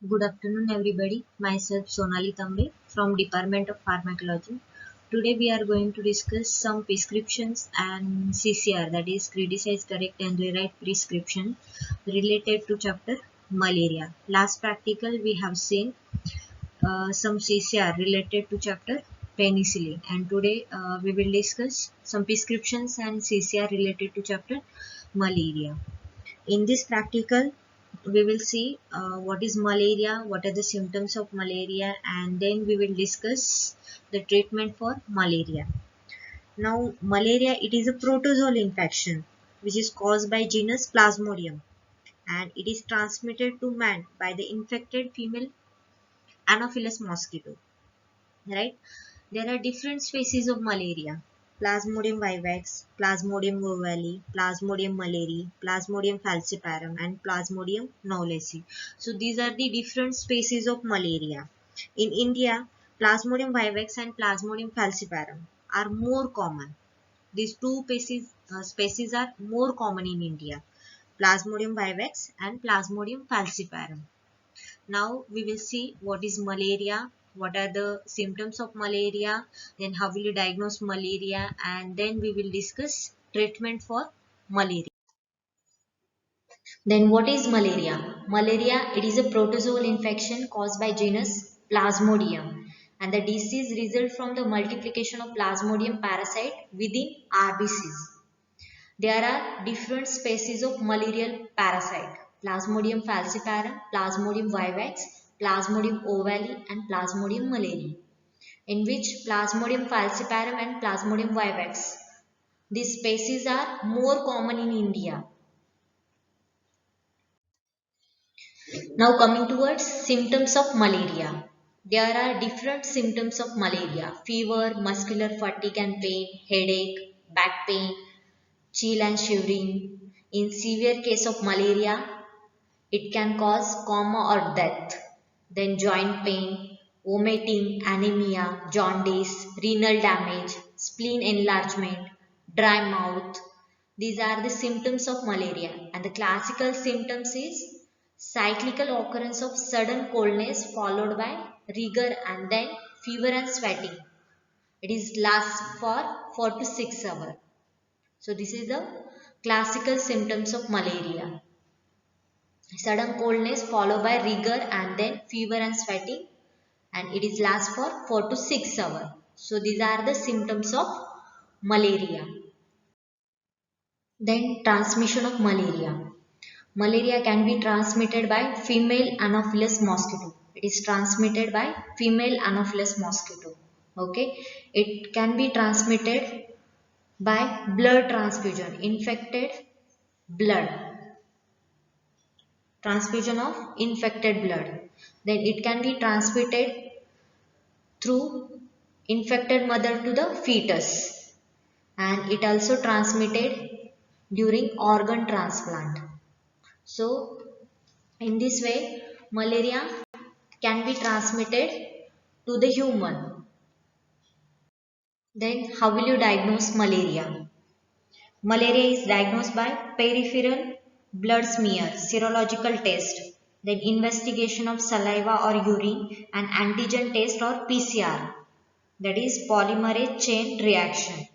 Good afternoon, everybody. Myself Sonali Tambe from Department of Pharmacology. Today we are going to discuss some prescriptions and CCR, that is criticize, correct and rewrite prescription related to chapter malaria. Last practical we have seen some CCR related to chapter penicillin, and today we will discuss some prescriptions and CCR related to chapter malaria. In this practical, we will see what is malaria, what are the symptoms of malaria, and then we will discuss the treatment for malaria. Now, malaria, it is a protozoal infection which is caused by genus Plasmodium, and it is transmitted to man by the infected female Anopheles mosquito, right? There are different species of malaria: Plasmodium vivax, Plasmodium ovale, Plasmodium malariae, Plasmodium falciparum, and Plasmodium knowlesi. So these are the different species of malaria. In India, Plasmodium vivax and Plasmodium falciparum are more common. These two species are more common in India: Plasmodium vivax and Plasmodium falciparum. Now we will see what is malaria, what are the symptoms of malaria, then how will you diagnose malaria, and then we will discuss treatment for malaria. Then what is malaria? Malaria, it is a protozoal infection caused by genus Plasmodium, and the disease results from the multiplication of Plasmodium parasite within RBCs. There are different species of malarial parasite: Plasmodium falciparum, Plasmodium vivax, Plasmodium ovale, and Plasmodium malariae, in which Plasmodium falciparum and Plasmodium vivax, these species are more common in India. Now coming towards symptoms of malaria. There are different symptoms of malaria: fever, muscular fatigue and pain, headache, back pain, chill and shivering. In severe case of malaria, it can cause coma or death. Then joint pain, vomiting, anemia, jaundice, renal damage, spleen enlargement, dry mouth. These are the symptoms of malaria, and the classical symptoms is cyclical occurrence of sudden coldness followed by rigor and then fever and sweating. It is lasts for 4 to 6 hours. So this is the classical symptoms of malaria: sudden coldness followed by rigor and then fever and sweating, and it is last for 4 to 6 hours. So these are the symptoms of malaria. Then transmission of malaria. Malaria can be transmitted by female Anopheles mosquito. It is transmitted by female Anopheles mosquito. Okay. It can be transmitted by blood transfusion, infected blood, transfusion of infected blood. Then it can be transmitted through infected mother to the fetus, and it also transmitted during organ transplant. So in this way malaria can be transmitted to the human. Then how will you diagnose malaria? Malaria is diagnosed by peripheral blood smear, serological test, then investigation of saliva or urine, and antigen test or PCR, that is polymerase chain reaction.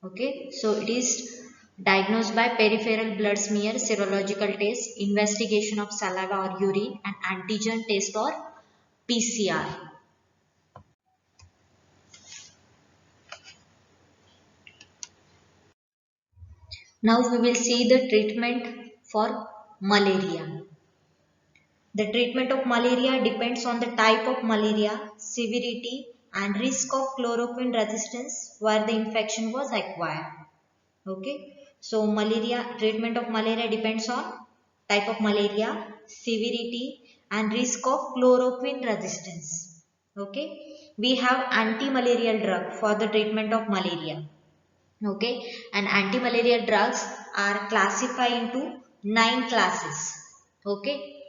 Okay, so it is diagnosed by peripheral blood smear, serological test, investigation of saliva or urine, and antigen test or PCR. Now we will see the treatment for malaria. The treatment of malaria depends on the type of malaria, severity, and risk of chloroquine resistance where the infection was acquired. Okay, so malaria treatment of malaria depends on type of malaria, severity, and risk of chloroquine resistance. Okay, we have anti-malarial drug for the treatment of malaria. Okay, and anti-malarial drugs are classified into 9 classes. Okay,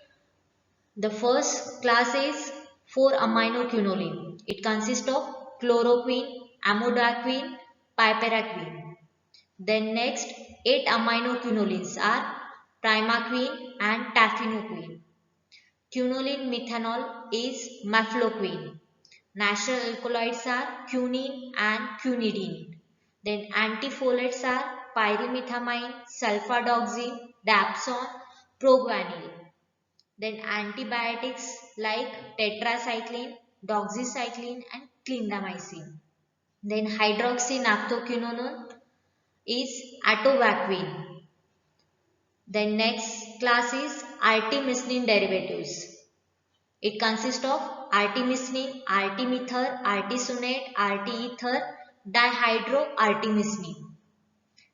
the first class is 4-aminoquinoline. It consists of chloroquine, amiodarquine, piperaquine. Then next 8 aminoquinolines are primaquine and tafenoquine. Quinoline methanol is mefloquine. Natural alkaloids are quinine and quinidine. Then antifolates are pyrimethamine, sulfadoxine, dapsone, proguanil. Then antibiotics like tetracycline, doxycycline and clindamycin. Then hydroxynaptoquinone is atovaquone. Then next class is artemisinin derivatives. It consists of artemisinin, artemether, artesunate, arteether, dihydroartemisinin.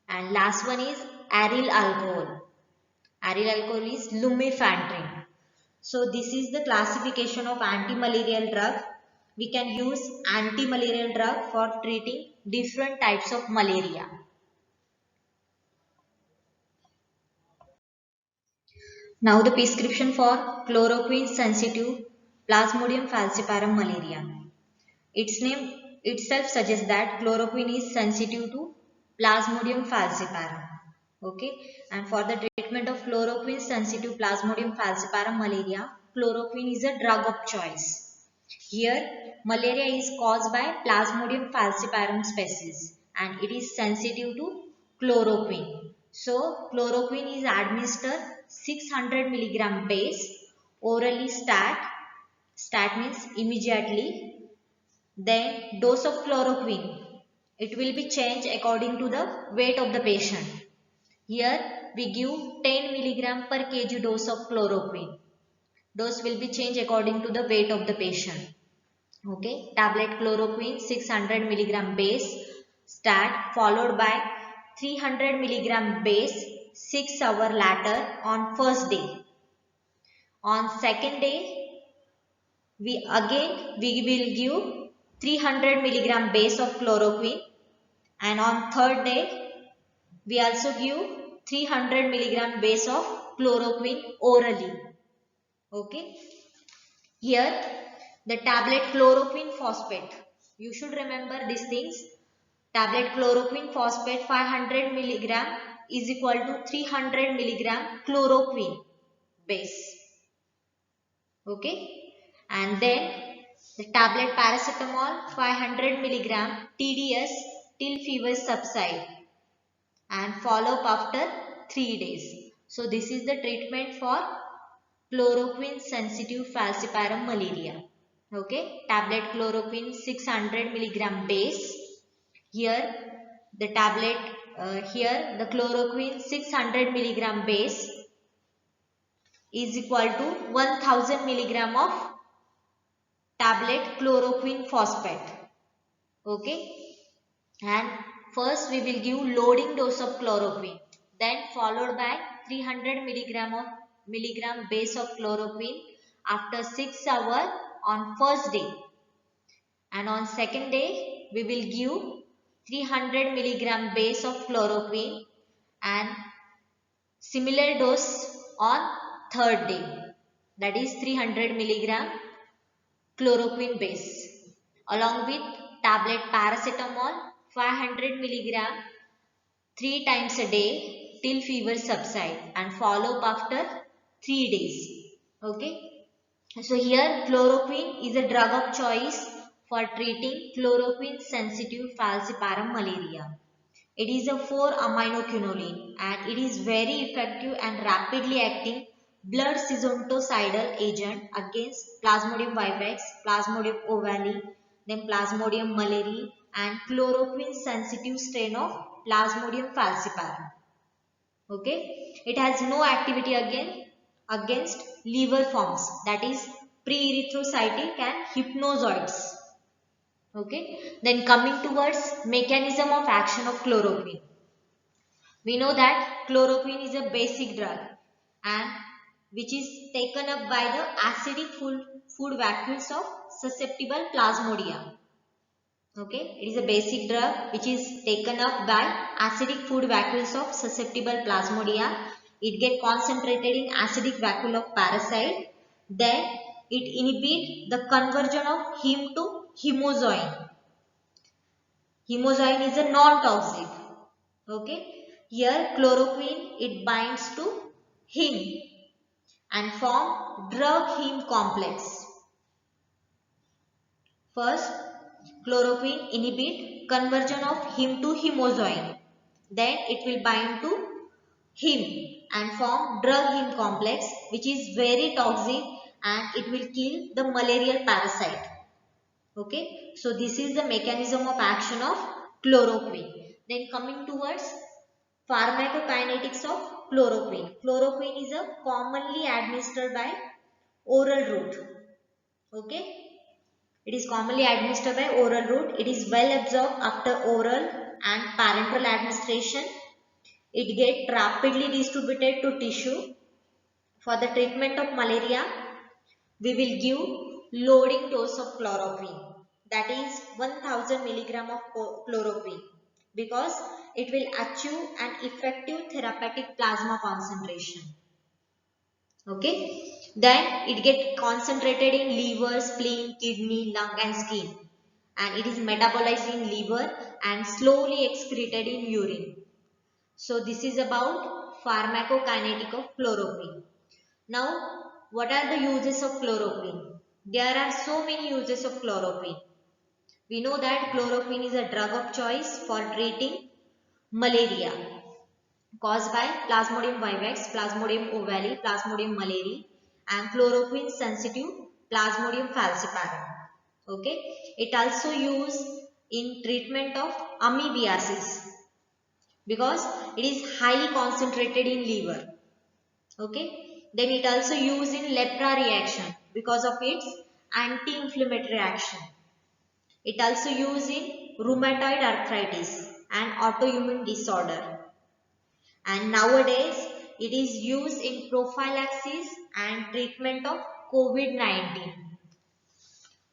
And last one is aryl alcohol. Aryl alcohol is lumefantrine. So this is the classification of anti-malarial drug. We can use anti-malarial drug for treating different types of malaria. Now the prescription for chloroquine sensitive Plasmodium falciparum malaria. Its name itself suggests that chloroquine is sensitive to Plasmodium falciparum. Okay, and for the treatment of chloroquine sensitive Plasmodium falciparum malaria, chloroquine is a drug of choice. Here, malaria is caused by Plasmodium falciparum species and it is sensitive to chloroquine. So, chloroquine is administered 600 milligram base orally stat means immediately. Then dose of chloroquine, it will be changed according to the weight of the patient. Here we give 10 milligram per kg dose of chloroquine. Dose will be changed according to the weight of the patient. Okay, tablet chloroquine 600 milligram base stat followed by 300 milligram base 6 hour later on first day. On second day, we will give 300 milligram base of chloroquine, and on third day we also give 300 milligram base of chloroquine orally. Okay. Here the tablet chloroquine phosphate. You should remember these things. Tablet chloroquine phosphate 500 milligram is equal to 300 milligram chloroquine base. Okay. And then the tablet paracetamol 500 milligram TDS till fever subside and follow up after 3 days. So this is the treatment for chloroquine sensitive falciparum malaria. Okay, tablet chloroquine 600 milligram base. Here the tablet here the chloroquine 600 milligram base is equal to 1000 milligram of tablet chloroquine phosphate. Okay, and first we will give loading dose of chloroquine, then followed by 300 milligram base of chloroquine after 6 hours on first day, and on second day we will give 300 milligram base of chloroquine and similar dose on third day, that is 300 milligram chloroquine base along with tablet paracetamol 500 milligram 3 times a day till fever subside and follow up after 3 days. Okay. So here chloroquine is a drug of choice for treating chloroquine sensitive falciparum malaria. It is a 4-aminoquinoline and it is very effective and rapidly acting blood sesontocidal agent against Plasmodium vivax, Plasmodium ovale, then Plasmodium malariae and chloroquine sensitive strain of Plasmodium falciparum. Okay, it has no activity against liver forms, that is pre-erythrocytic and hypnozoids. Okay, then coming towards mechanism of action of chloroquine. We know that chloroquine is a basic drug and which is taken up by the acidic food vacuoles of susceptible plasmodium. Okay, it is a basic drug which is taken up by acidic food vacuoles of susceptible plasmodia. It get concentrated in acidic vacuole of parasite. Then it inhibit the conversion of heme to hemozoin. Hemozoin is a non-toxic. Okay. Here chloroquine it binds to heme and form drug heme complex. First, chloroquine inhibit conversion of heme to hemozoin. Then it will bind to heme and form drug heme complex, which is very toxic and it will kill the malarial parasite. Okay, so this is the mechanism of action of chloroquine. Then coming towards pharmacokinetics of chloroquine. Chloroquine is a commonly administered by oral route. Okay, it is commonly administered by oral route. It is well absorbed after oral and parenteral administration. It gets rapidly distributed to tissue. For the treatment of malaria, we will give loading dose of chloroquine, that is 1000 milligram of chloroquine, because it will achieve an effective therapeutic plasma concentration. Okay, then it gets concentrated in liver, spleen, kidney, lung and skin, and it is metabolized in liver and slowly excreted in urine. So this is about pharmacokinetic of chloroquine. Now, what are the uses of chloroquine? There are so many uses of chloroquine. We know that chloroquine is a drug of choice for treating malaria caused by Plasmodium vivax, Plasmodium ovale, Plasmodium malariae and chloroquine sensitive Plasmodium falciparum. Okay, it also used in treatment of amoebiasis because it is highly concentrated in liver. Okay, then it also used in lepra reaction because of its anti-inflammatory action. It also used in rheumatoid arthritis and autoimmune disorder. And nowadays it is used in prophylaxis and treatment of COVID-19.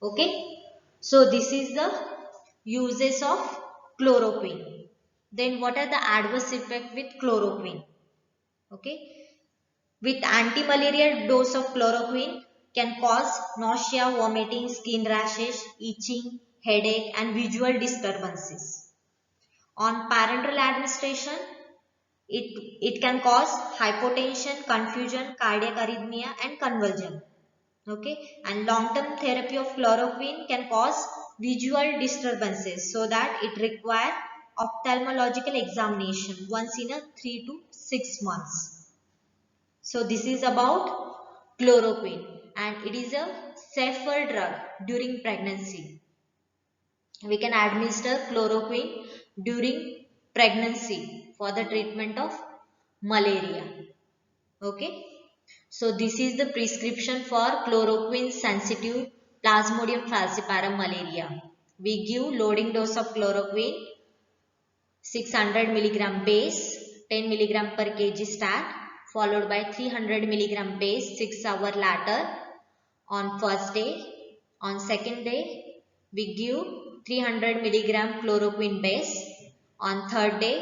Okay, so this is the uses of chloroquine. Then what are the adverse effects with chloroquine? Okay, with anti-malarial dose of chloroquine can cause nausea, vomiting, skin rashes, itching, headache and visual disturbances. On parenteral administration, it can cause hypotension, confusion, cardiac arrhythmia and convulsion. Okay, and long-term therapy of chloroquine can cause visual disturbances, so that it requires ophthalmological examination once in a 3 to 6 months. So this is about chloroquine and it is a safer drug during pregnancy. We can administer chloroquine during pregnancy for the treatment of malaria. Okay. So this is the prescription for chloroquine sensitive Plasmodium falciparum malaria. We give loading dose of chloroquine 600 milligram base 10 milligram per kg start, followed by 300 milligram base 6 hours later on first day. On second day we give 300 milligram chloroquine base. On third day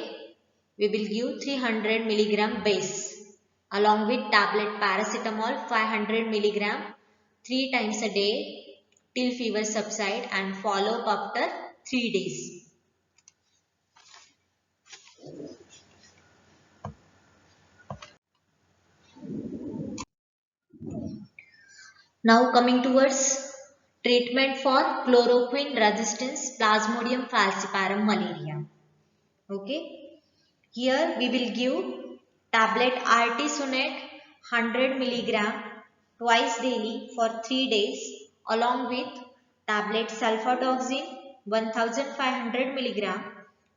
we will give 300 milligram base along with tablet paracetamol 500 milligram 3 times a day till fever subside and follow up after 3 days. Now coming towards treatment for chloroquine resistance Plasmodium falciparum malaria. Okay, here we will give tablet artesunate 100 milligram twice daily for 3 days along with tablet sulfadoxine 1500 milligram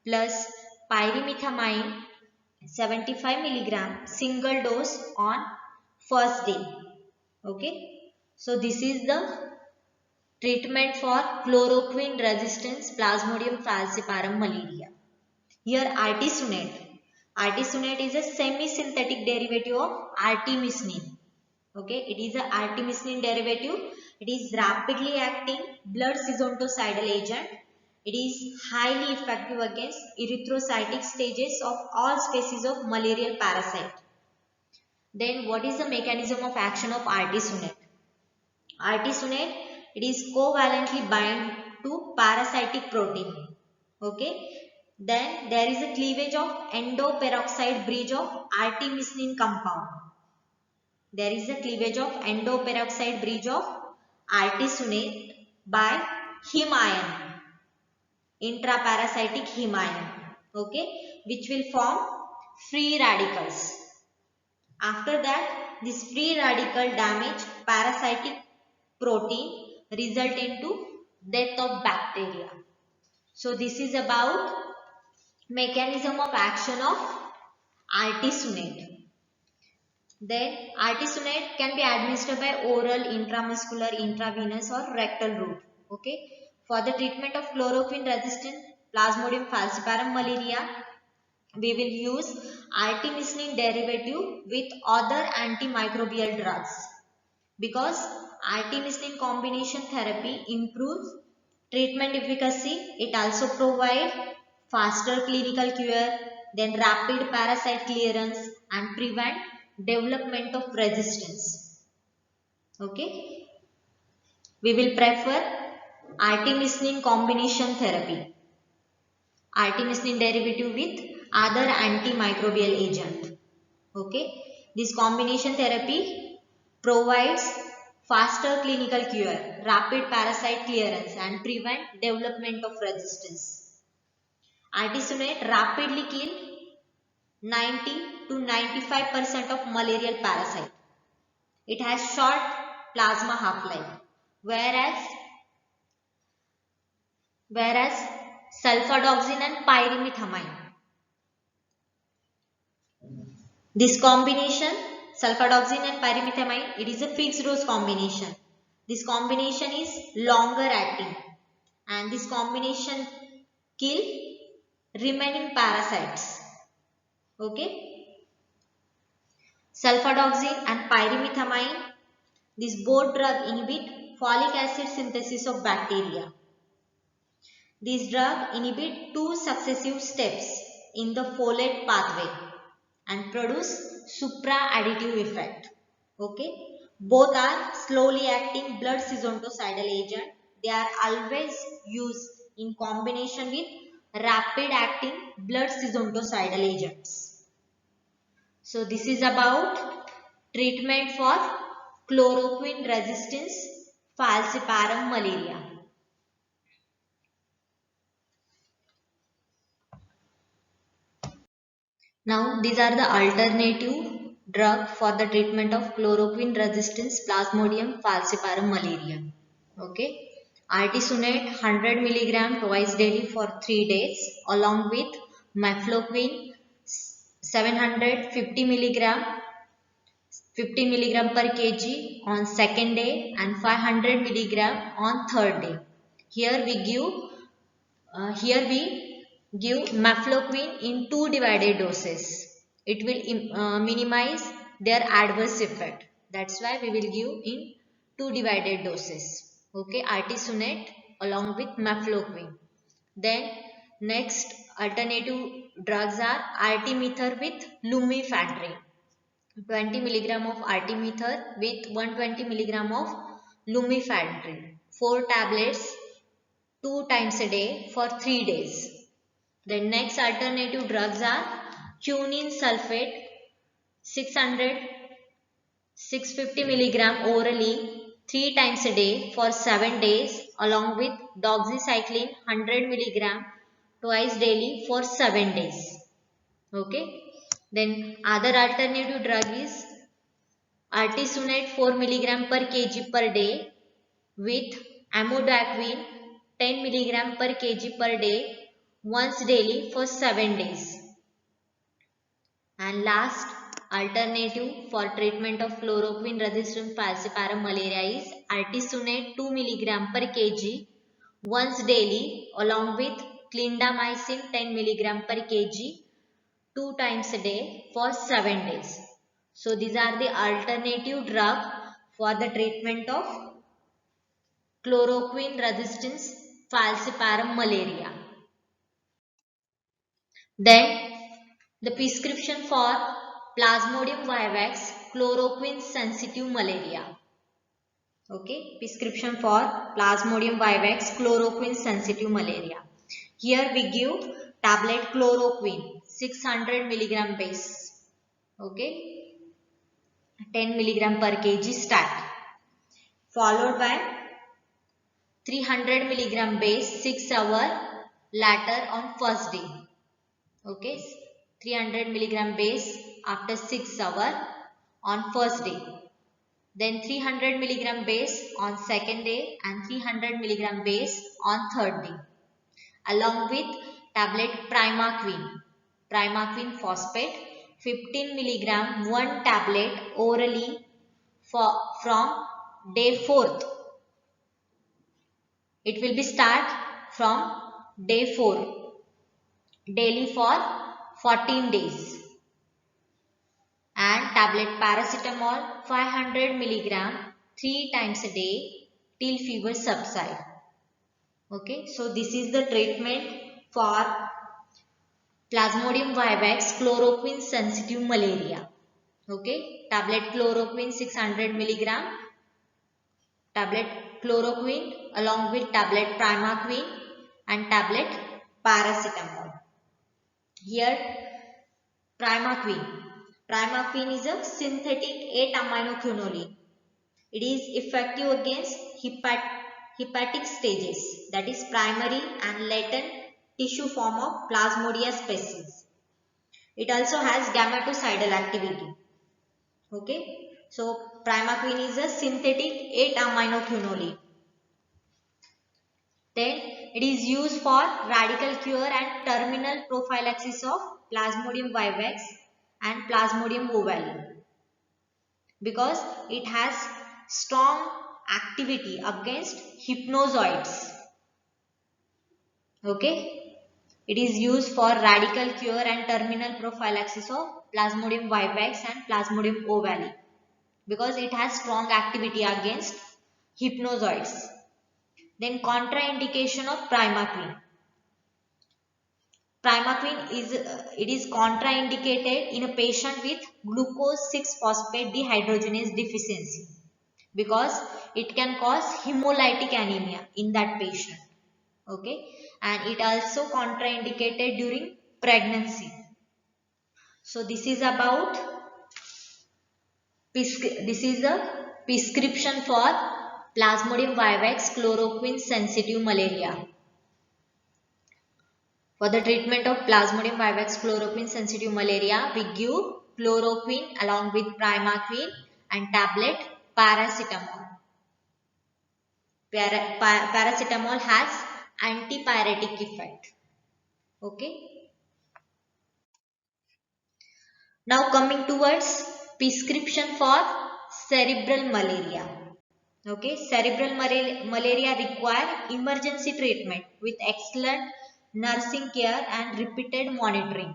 plus pyrimethamine 75 milligram single dose on first day. Okay, so this is the treatment for chloroquine resistance Plasmodium falciparum malaria. Here artesunate. Artesunate is a semi-synthetic derivative of artemisinin. Okay, it is a artemisinin derivative. It is rapidly acting blood schizontoscidal agent. It is highly effective against erythrocytic stages of all species of malarial parasite. Then what is the mechanism of action of artesunate? Artesunate, it is covalently bind to parasitic protein. Okay. Then there is a cleavage of endoperoxide bridge of artemisinin compound. there is a cleavage of endoperoxide bridge of artesunate by heme ion, intraparasitic heme ion, okay, which will form free radicals. After that, this free radical damage parasitic protein, result into death of bacteria. So this is about mechanism of action of artesunate. Then artesunate can be administered by oral, intramuscular, intravenous or rectal route. Okay. For the treatment of chloroquine resistant Plasmodium falciparum malaria, we will use artemisinin derivative with other antimicrobial drugs, because artemisinin combination therapy improves treatment efficacy. It also provides faster clinical cure, then rapid parasite clearance and prevent development of resistance. Okay, we will prefer artemisinin combination therapy, artemisinin derivative with other antimicrobial agent. Okay, this combination therapy provides faster clinical cure, rapid parasite clearance and prevent development of resistance. Artesunate rapidly kill 90 to 95% of malarial parasite. It has short plasma half-life, whereas sulfadoxine and pyrimethamine, this combination, sulfadoxine and pyrimethamine, it is a fixed dose combination. This combination is longer acting and this combination kill remaining parasites. Okay. Sulfadoxine and pyrimethamine, this both drug inhibit folic acid synthesis of bacteria. These drugs inhibit two successive steps in the folate pathway and produce supra-additive effect. Okay. Both are slowly acting blood sesontocidal agent. They are always used in combination with rapid acting blood sesontocidal agents. So this is about treatment for chloroquine resistance falciparum malaria. Now these are the alternative drug for the treatment of chloroquine resistance Plasmodium falciparum malaria. Okay. Artesunate 100 mg twice daily for 3 days along with mefloquine 750 mg 50 mg per kg on second day and 500 mg on third day. Here we give mefloquine in 2 divided doses. It will minimize their adverse effect. That's why we will give in 2 divided doses. Okay, artesunate along with mefloquine. Then next alternative drugs are artemether with lumefantrine. 20 mg of artemether with 120 mg of lumefantrine. 4 tablets 2 times a day for 3 days. The next alternative drugs are quinine sulfate 650 mg orally 3 times a day for 7 days along with doxycycline 100 mg twice daily for 7 days. Okay. Then other alternative drug is artesunate 4 mg per kg per day with amidoquine 10 mg per kg per day once daily for 7 days. And last alternative for treatment of chloroquine resistant falciparum malaria is artesunate 2 mg per kg once daily along with clindamycin 10 mg per kg 2 times a day for 7 days. So these are the alternative drug for the treatment of chloroquine resistance falciparum malaria. Then the prescription for Plasmodium vivax chloroquine sensitive malaria. Okay, prescription for Plasmodium vivax chloroquine sensitive malaria. Here we give tablet chloroquine 600 mg base. Okay, 10 milligram per kg start, followed by 300 milligram base 6 hour later on first day. Okay, 300 milligram base after 6 hour on first day. Then 300 milligram base on second day and 300 milligram base on third day, along with tablet primaquine phosphate 15 milligram 1 tablet orally from day 4th. It will be start from day 4 daily for 14 days, and tablet paracetamol 500 milligram 3 times a day till fever subside. Okay, so this is the treatment for Plasmodium vivax chloroquine sensitive malaria. Okay, tablet chloroquine 600 milligram, tablet chloroquine along with tablet primaquine and tablet paracetamol. Here primaquine. Primaquine is a synthetic 8-aminoquinoline. It is effective against hepatic stages, that is primary and latent tissue form of Plasmodium species. It also has gametocidal activity. Okay, so primaquine is a synthetic 8-aminoquinoline. Then it is used for radical cure and terminal prophylaxis of Plasmodium vivax and Plasmodium ovale, because it has strong activity against hypnozoites. Okay, it is used for radical cure and terminal prophylaxis of Plasmodium vivax and Plasmodium ovale, because it has strong activity against hypnozoites. Then contraindication of primaquine. Primaquine is contraindicated in a patient with glucose 6-phosphate dehydrogenase deficiency, because it can cause hemolytic anemia in that patient. Okay, and it also contraindicated during pregnancy. So this is about a prescription for Plasmodium vivax chloroquine sensitive malaria. For the treatment of Plasmodium vivax chloroquine sensitive malaria, we give chloroquine along with primaquine and tablet paracetamol. Paracetamol has antipyretic effect. Okay. Now coming towards prescription for cerebral malaria. Okay, cerebral malaria require emergency treatment with excellent nursing care and repeated monitoring.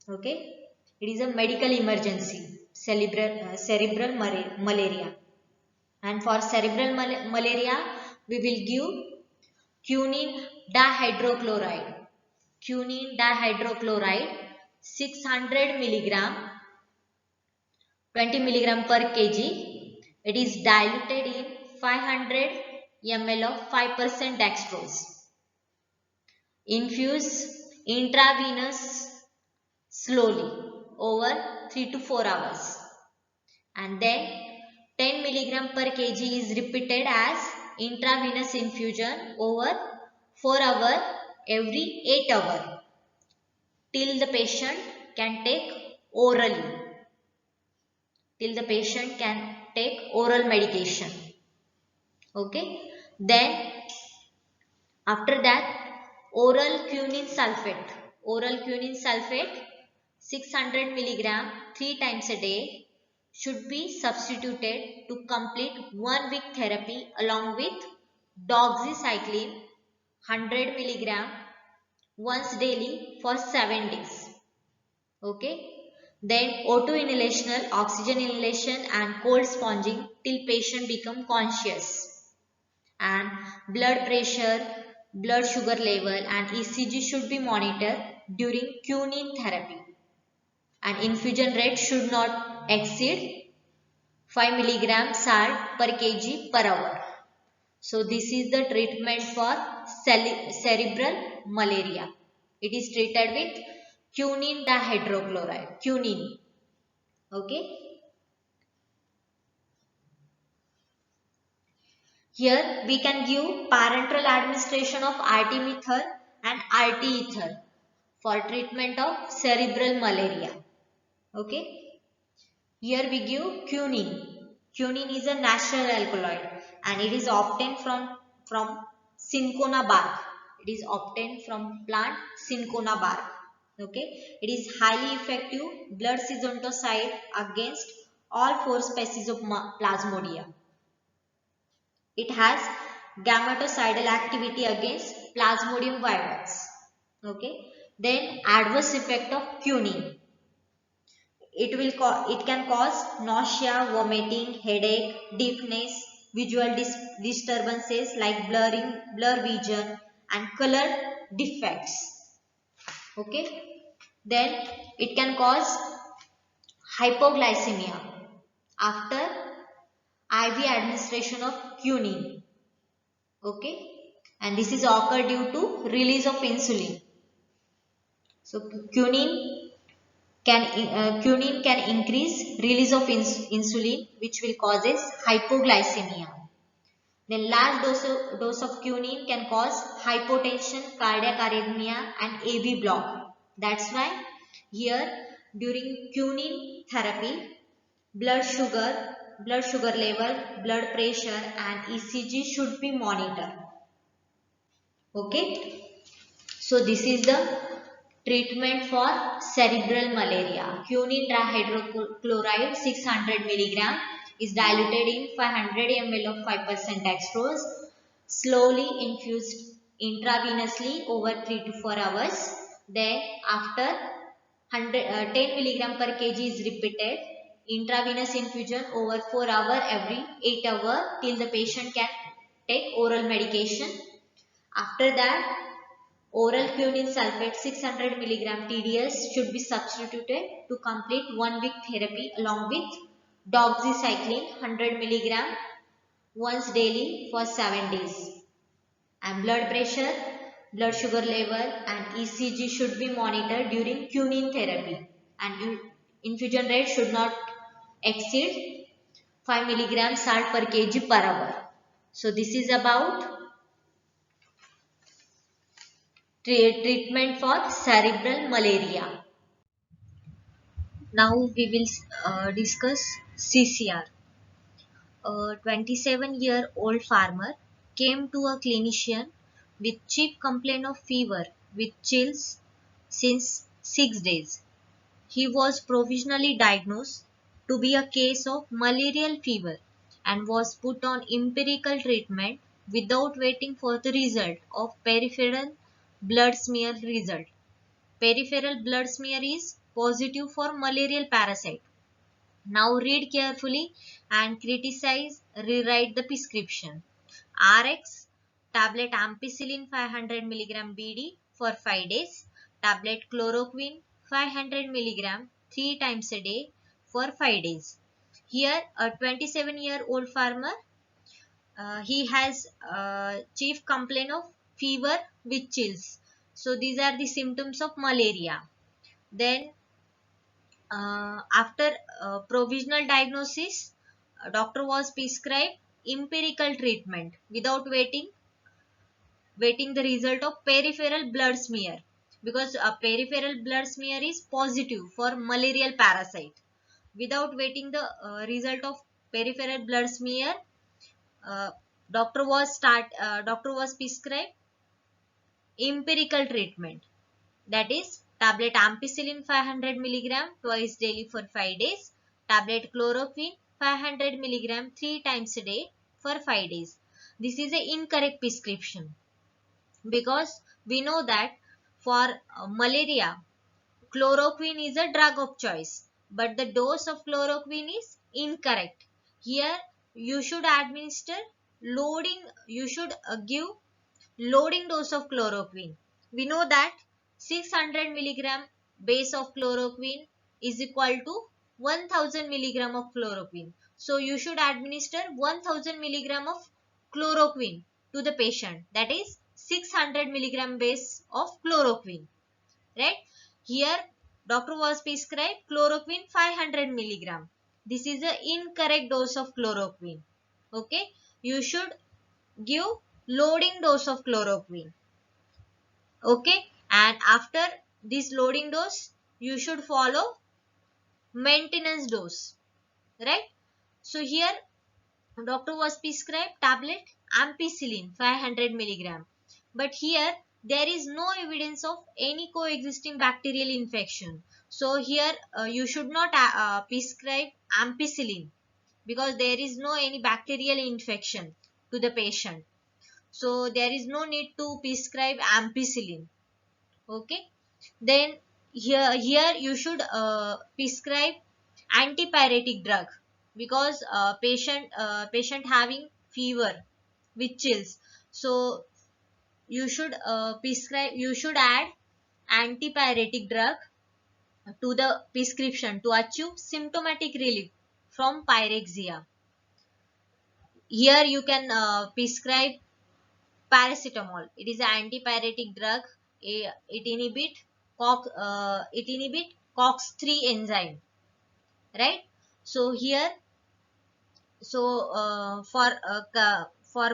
Okay, it is a medical emergency, cerebral malaria. And for cerebral malaria, we will give quinine dihydrochloride. Quinine dihydrochloride 600 milligram, 20 milligram per kg. It is diluted in 500 ml of 5% dextrose. Infuse intravenous slowly over 3 to 4 hours. And then 10 milligram per kg is repeated as intravenous infusion over 4 hours every 8 hours till the patient can take orally. Till the patient can take oral medication. Okay. Then after that, oral quinine sulfate 600 milligram 3 times a day should be substituted to complete 1 week therapy along with doxycycline 100 milligram once daily for 7 days. Okay. Then O2 inhalational, oxygen inhalation and cold sponging till patient become conscious. And blood pressure, blood sugar level and ECG should be monitored during quinine therapy. And infusion rate should not exceed 5 milligram salt per kg per hour. So this is the treatment for cerebral malaria. It is treated with quinine dihydrochloride. Quinine. Okay. Here we can give parenteral administration of artemether and arteether for treatment of cerebral malaria. Okay. Here we give quinine. Quinine is a natural alkaloid and it is obtained from cinchona bark. It is obtained from plant cinchona bark. Okay. It is highly effective blood scintocyte against all four species of plasmodia. It has gametocidal activity against Plasmodium vivax. Okay. Then adverse effect of quinine. It can cause nausea, vomiting, headache, deafness, visual disturbances like blur vision, and color defects. Okay. Then it can cause hypoglycemia after IV administration of quinine. Okay, and this is occur due to release of insulin. So quinine can increase release of insulin, which will causes hypoglycemia. Then large dose of quinine can cause hypotension, cardiac arrhythmia, and AV block. That's why here during quinine therapy, blood sugar level, blood pressure, and ECG should be monitored. Okay. So this is the treatment for cerebral malaria. Quinine dihydrochloride 600 milligram is diluted in 500 ml of 5% dextrose, slowly infused intravenously over 3 to 4 hours. Then after 10 milligram per kg is repeated, intravenous infusion over 4 hours every 8 hours till the patient can take oral medication. After that, oral quinine sulfate 600 mg TDS should be substituted to complete 1 week therapy along with doxycycline 100 mg once daily for 7 days. And blood pressure, blood sugar level, and ECG should be monitored during quinine therapy. And infusion rate should not exceed 5 mg salt per kg per hour. So this is about treatment for cerebral malaria. Now we will discuss CCR. A 27-year-old farmer came to a clinician with chief complaint of fever with chills since 6 days. He was provisionally diagnosed to be a case of malarial fever and was put on empirical treatment without waiting for the result of peripheral blood smear result. Peripheral blood smear is positive for malarial parasite. Now read carefully and criticize, rewrite the prescription. RX tablet ampicillin 500 mg BD for 5 days, tablet chloroquine 500 mg 3 times a day for 5 days. Here a 27-year-old farmer, he has chief complaint of fever with chills. So these are the symptoms of malaria. Then after provisional diagnosis, doctor was prescribed empirical treatment without waiting the result of peripheral blood smear, because a peripheral blood smear is positive for malarial parasite. Without waiting the result of peripheral blood smear, uh, doctor was prescribed empirical treatment, that is tablet ampicillin 500 mg twice daily for 5 days, tablet chloroquine 500 mg 3 times a day for 5 days. This is an incorrect prescription, because we know that for malaria, chloroquine is a drug of choice, but the dose of chloroquine is incorrect. Here you should administer loading, you should give loading dose of chloroquine. We know that 600 milligram base of chloroquine is equal to 1000 milligram of chloroquine. So you should administer 1000 milligram of chloroquine to the patient. That is 600 milligram base of chloroquine. Right? Here doctor was prescribed chloroquine 500 milligram. This is the incorrect dose of chloroquine. Okay? You should give loading dose of chloroquine. Okay, and after this loading dose, you should follow maintenance dose, right? So here doctor was prescribed tablet ampicillin 500 milligram, but here there is no evidence of any coexisting bacterial infection. So here you should not prescribe ampicillin because there is no any bacterial infection to the patient. So there is no need to prescribe ampicillin. Okay, then here you should prescribe antipyretic drug because patient having fever with chills, so you should add antipyretic drug to the prescription to achieve symptomatic relief from pyrexia. Here you can prescribe paracetamol. It is an antipyretic drug. It inhibit COX-3 enzyme, right? So here, for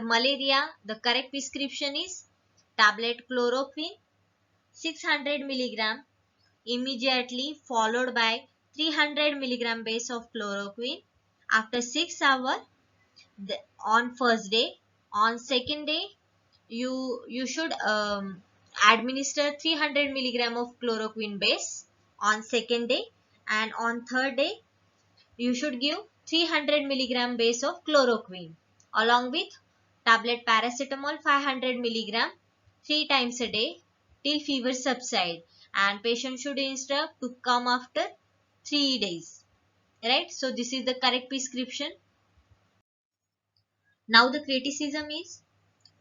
malaria, the correct prescription is tablet chloroquine 600 milligram immediately followed by 300 milligram base of chloroquine after 6 hours on first day. On second day, you should administer 300 milligram of chloroquine base on second day, and on third day you should give 300 milligram base of chloroquine along with tablet paracetamol 500 milligram 3 times a day till fever subside, and patient should instruct to come after 3 days, right? So this is the correct prescription. Now the criticism is,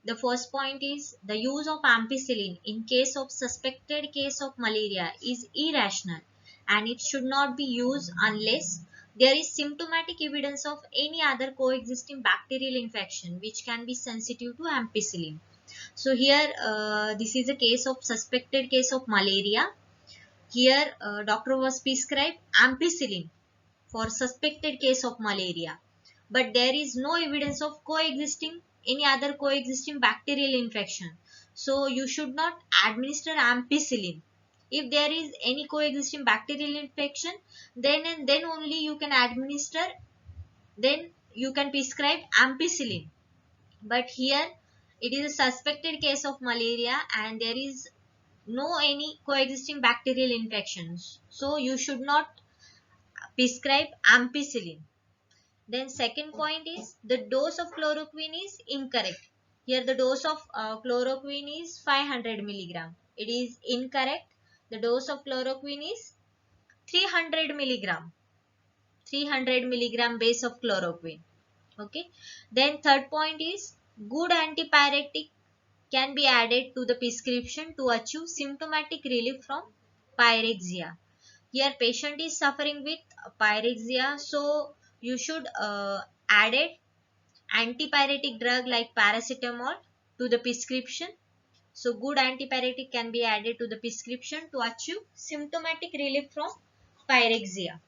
the first point is the use of ampicillin in case of suspected case of malaria is irrational and it should not be used unless there is symptomatic evidence of any other coexisting bacterial infection which can be sensitive to ampicillin. So here this is a case of suspected case of malaria. Here doctor was prescribed ampicillin for suspected case of malaria, but there is no evidence of any other coexisting bacterial infection, so you should not administer ampicillin. If there is any coexisting bacterial infection, then and then only you can administer, then you can prescribe ampicillin. But here it is a suspected case of malaria and there is no any coexisting bacterial infections, so you should not prescribe ampicillin. Then second point is the dose of chloroquine is incorrect. Here the dose of chloroquine is 500 milligram. It is incorrect. The dose of chloroquine is 300 milligram. 300 milligram base of chloroquine. Okay. Then third point is good antipyretic can be added to the prescription to achieve symptomatic relief from pyrexia. Here patient is suffering with pyrexia, so you should add antipyretic drug like paracetamol to the prescription. So good antipyretic can be added to the prescription to achieve symptomatic relief from pyrexia.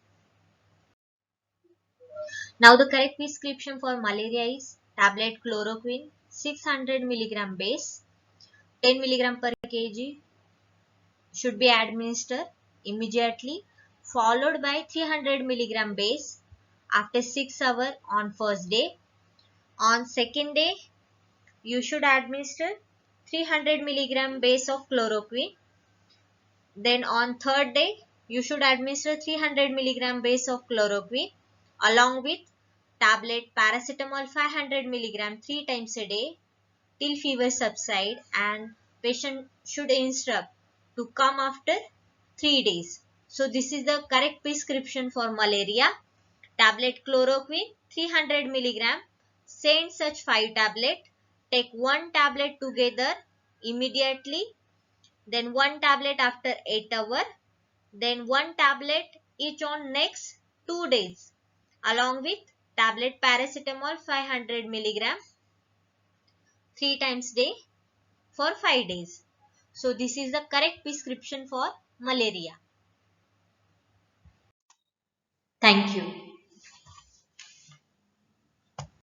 Now the correct prescription for malaria is tablet chloroquine 600 milligram base 10 milligram per kg should be administered immediately followed by 300 milligram base after 6 hours on first day. On second day, you should administer 300 milligram base of chloroquine. Then on third day, you should administer 300 milligram base of chloroquine along with tablet paracetamol 500 milligram 3 times a day till fever subside, and patient should instruct to come after 3 days. So this is the correct prescription for malaria. Tablet chloroquine 300 milligram. Send such 5 tablet. Take 1 tablet together immediately. Then 1 tablet after 8 hours. Then 1 tablet each on next 2 days. Along with tablet paracetamol 500 milligram 3 times day for 5 days. So this is the correct prescription for malaria. Thank you.